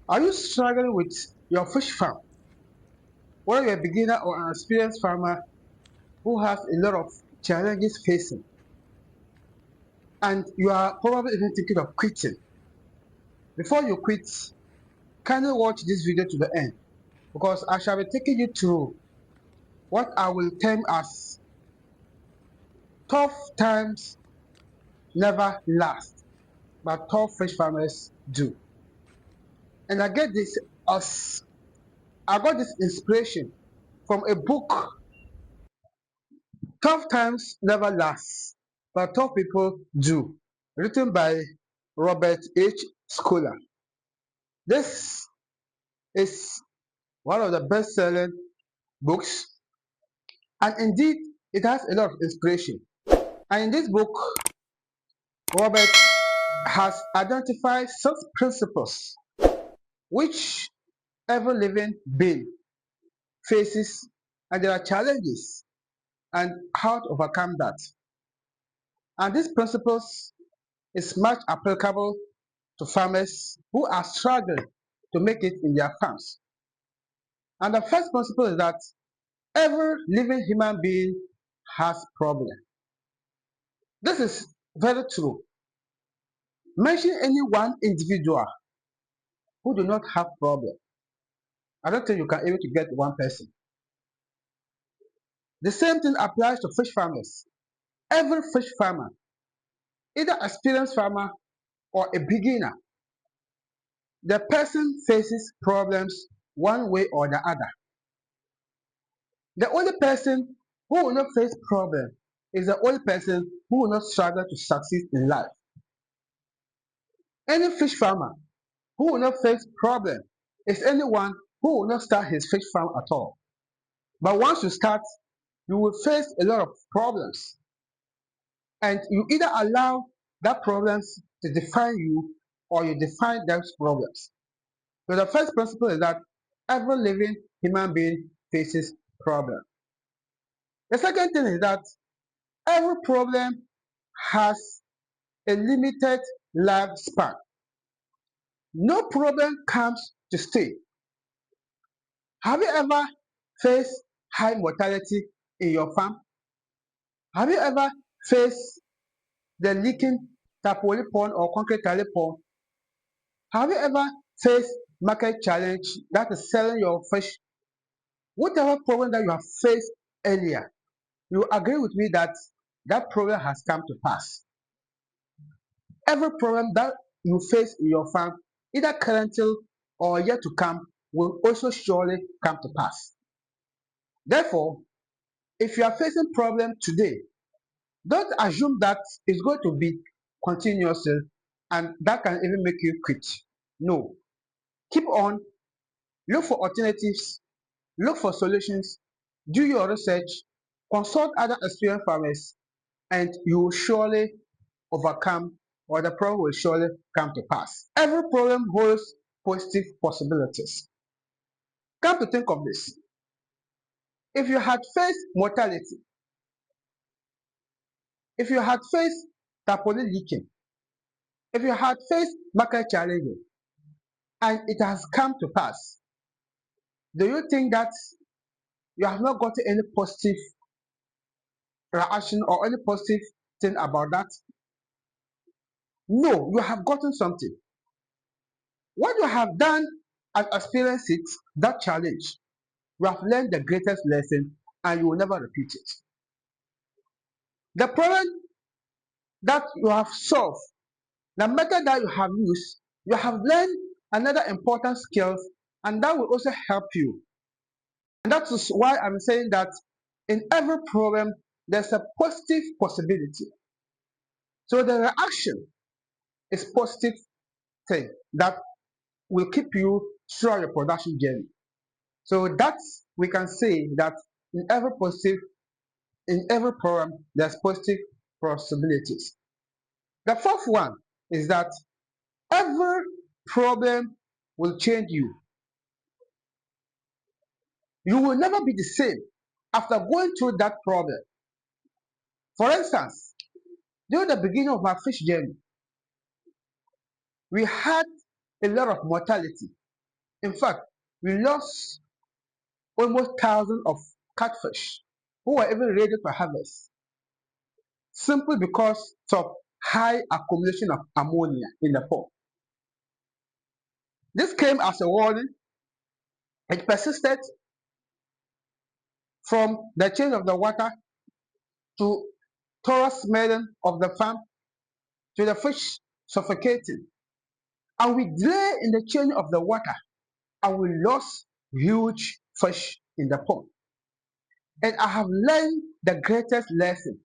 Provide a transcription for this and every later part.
Are you struggling with your fish farm? Whether you're a beginner or an experienced farmer who has a lot of challenges facing, and you are probably even thinking of quitting. Before you quit, kindly watch this video to the end because I shall be taking you through what I will term as tough times never last, but tough fish farmers do. And as I got this inspiration from a book, Tough Times Never Last, but Tough People Do, written by Robert H. Schuller. This is one of the best-selling books, and indeed, it has a lot of inspiration. And in this book, Robert has identified six principles which every living being faces, and there are challenges and how to overcome that. And these principles is much applicable to farmers who are struggling to make it in their farms. And the first principle is that every living human being has problem. This is very true. Mention any one individual who do not have problem. I don't think you can able to get one person. The same thing applies to fish farmers. Every fish farmer, either experienced farmer or a beginner, the person faces problems one way or the other. The only person who will not face problem is the only person who will not struggle to succeed in life. Any fish farmer who will not face problem is anyone who will not start his fish farm at all. But once you start, you will face a lot of problems, and you either allow that problems to define you or you define those problems. So the first principle is that every living human being faces problem. The second thing is that every problem has a limited lifespan. No problem comes to stay. Have you ever faced high mortality in your farm? Have you ever faced the leaking tapoli pond or concrete tile pond? Have you ever faced market challenge that is selling your fish? Whatever problem that you have faced earlier, you agree with me that that problem has come to pass. Every problem that you face in your farm, either currently or yet to come, will also surely come to pass. Therefore, if you are facing problem today, don't assume that it's going to be continuous and that can even make you quit. No. Keep on, look for alternatives, look for solutions, do your research, consult other experienced farmers, and you will surely overcome or the problem will surely come to pass. Every problem holds positive possibilities. Come to think of this. If you had faced mortality, if you had faced tarpaulin leaking, if you had faced market challenges and it has come to pass, do you think that you have not gotten any positive reaction or any positive thing about that? No, you have gotten something. What you have done and experienced it, that challenge, you have learned the greatest lesson and you will never repeat it. The problem that you have solved, the method that you have used, you have learned another important skill and that will also help you. And that is why I'm saying that in every problem, there's a positive possibility. So the reaction is positive thing that will keep you throughout your production journey. So that's we can say that in every positive, in every problem, there's positive possibilities. The fourth one is that every problem will change you. You will never be the same after going through that problem. For instance, during the beginning of my fish journey, we had a lot of mortality. In fact, we lost almost thousands of catfish who were even ready for harvest simply because of high accumulation of ammonia in the pond. This came as a warning. It persisted from the change of the water to thorough smelling of the farm to the fish suffocating. And we delay in the change of the water and we lost huge fish in the pond. And I have learned the greatest lesson,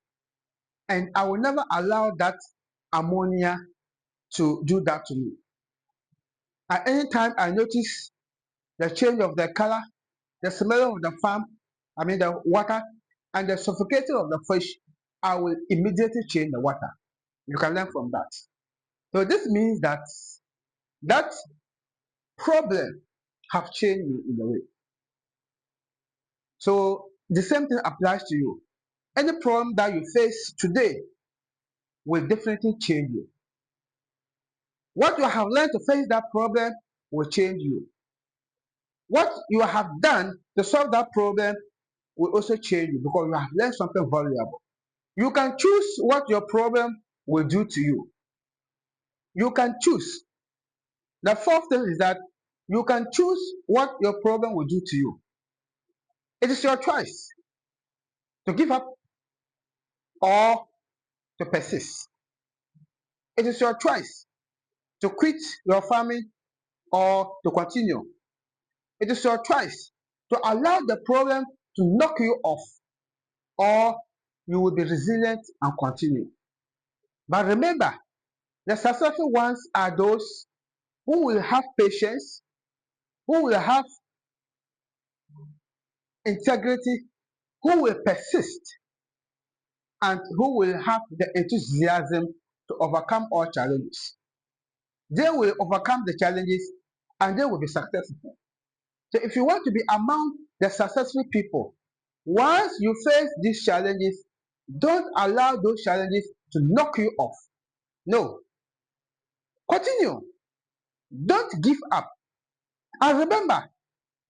and I will never allow that ammonia to do that to me. At any time I notice the change of the color, the smell of the farm, the water, and the suffocating of the fish, I will immediately change the water. You can learn from that. So this means that that problem have changed me in a way. So the same thing applies to you. Any problem that you face today will definitely change you. What you have learned to face that problem will change you. What you have done to solve that problem will also change you because you have learned something valuable. You can choose what your problem will do to you. You can choose. The fourth thing is that you can choose what your problem will do to you. It is your choice to give up or to persist. It is your choice to quit your farming or to continue. It is your choice to allow the problem to knock you off, or you will be resilient and continue. But remember, the successful ones are those who will have patience, who will have integrity, who will persist, and who will have the enthusiasm to overcome all challenges. They will overcome the challenges and they will be successful. So if you want to be among the successful people, once you face these challenges, don't allow those challenges to knock you off. No, continue. Don't give up. And remember,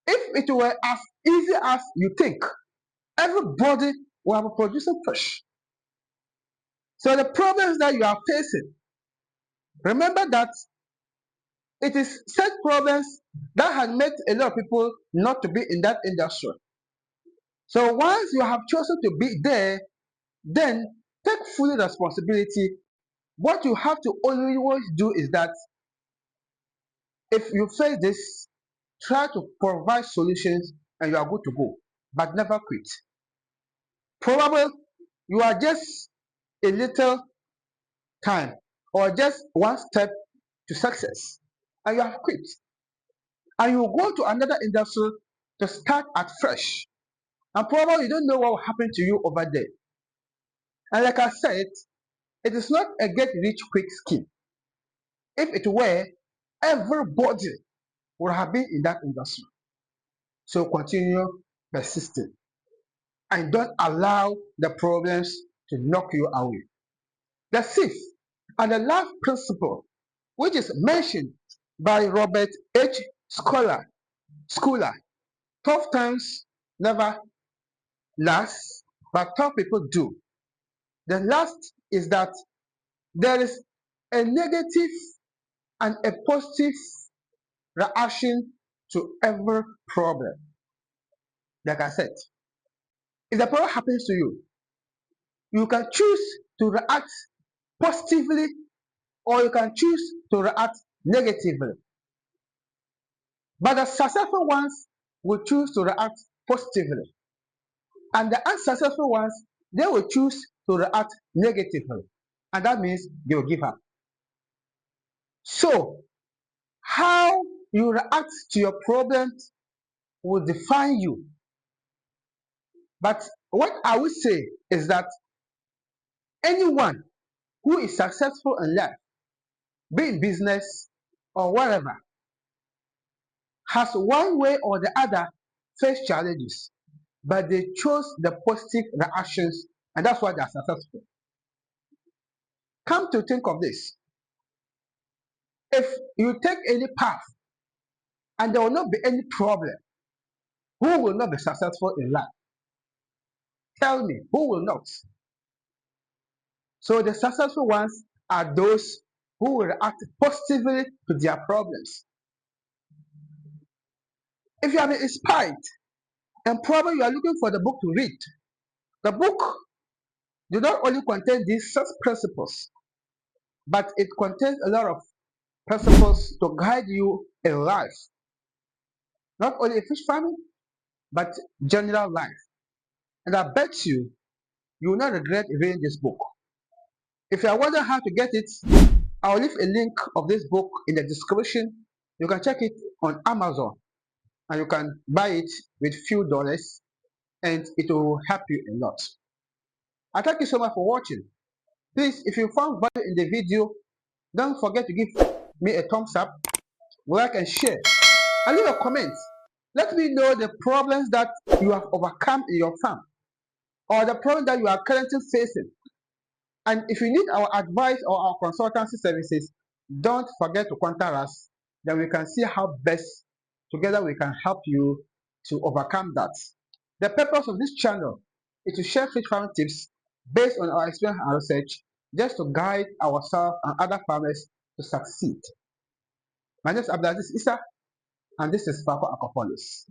if it were as easy as you think, everybody will have a producing fish. So the problems that you are facing, remember that it is such problems that has made a lot of people not to be in that industry. So once you have chosen to be there, then take full responsibility. What you have to always do is that if you face this, try to provide solutions and you are good to go, but never quit. Probably you are just a little time or just one step to success and you have quit. And you go to another industry to start at fresh. And probably you don't know what will happen to you over there. And like I said, it is not a get rich quick scheme. If it were, everybody would have been in that industry. So continue persisting and don't allow the problems to knock you away. The fifth and the last principle, which is mentioned by Robert H. Schuller, tough times never last, but tough people do. The last is that there is a negative and a positive reaction to every problem. Like I said, if the problem happens to you, you can choose to react positively or you can choose to react negatively. But the successful ones will choose to react positively. And the unsuccessful ones, they will choose to react negatively. And that means they will give up. So, how you react to your problems will define you. But what I would say is that anyone who is successful in life, be in business or whatever, has one way or the other faced challenges, but they chose the positive reactions, and that's why they are successful. Come to think of this, if you take any path and there will not be any problem. Who will not be successful in life? Tell me, who will not? So the successful ones are those who will react positively to their problems. If you have been inspired and probably you are looking for the book to read, the book do not only contain these 6 principles, but it contains a lot of principles to guide you in life, not only in fish farming, but general life. And I bet you will not regret reading this book. If you are wondering how to get it, I'll leave a link of this book in the description. You can check it on Amazon and you can buy it with few dollars and it will help you a lot. I thank you so much for watching. Please, if you found value in the video, don't forget to give me a thumbs up, like and share, and leave a comment. Let me know the problems that you have overcome in your farm or the problem that you are currently facing. And if you need our advice or our consultancy services, don't forget to contact us. Then we can see how best together we can help you to overcome that. The purpose of this channel is to share fish farming tips based on our experience and research, just to guide ourselves and other farmers to succeed. My name is Abdulaziz Issa, and this is Papa Akopolis.